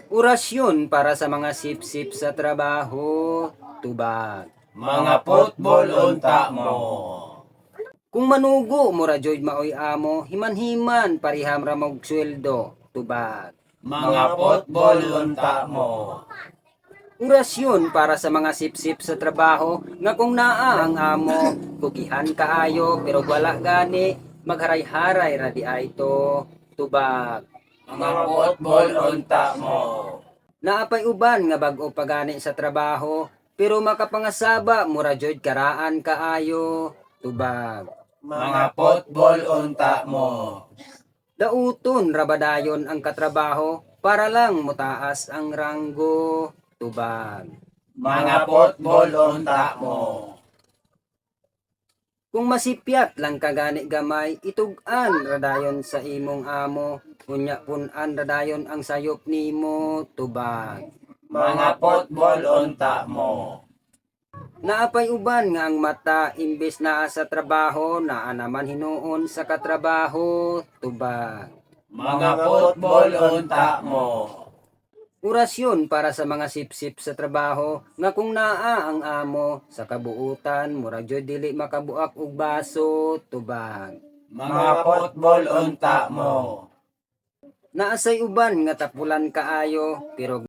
Orasyon para sa mga sip-sip sa trabaho, tubag. Mga football unta mo. Kung manugo mo radyo'y maoy amo, himan-himan pariham ra mog sweldo, tubag. Mga football unta mo. Orasyon para sa mga sip-sip sa trabaho, nga kung naa ang amo, kugihan kaayo pero wala gani, magharay-haray ra di ay to, tubag. Mga football unta mo. Naapay uban nga bag-o pagani sa trabaho, pero makapangasaba mura jud karaan kaayo, tubag. Mga football unta mo. Dauton rabadayon ang katrabaho para lang mutaas ang ranggo, tubag. Mga football unta mo. Kung masipyat lang kagani gamay, itugan radayon sa imong amo, unya punan radayon ang sayop nimo, tubag. Mga football unta mo. Naapay uban nga ang mata imbes naa sa trabaho, naa naman hinuon sa katrabaho, tubag. Mga football unta mo. Orasyon para sa mga sip-sip sa trabaho, nga kung naa ang amo sa kabuutan, mura jud dili makabuak og baso, tubag. Mga football unta mo. Naasay uban nga tapulan kaayo, pero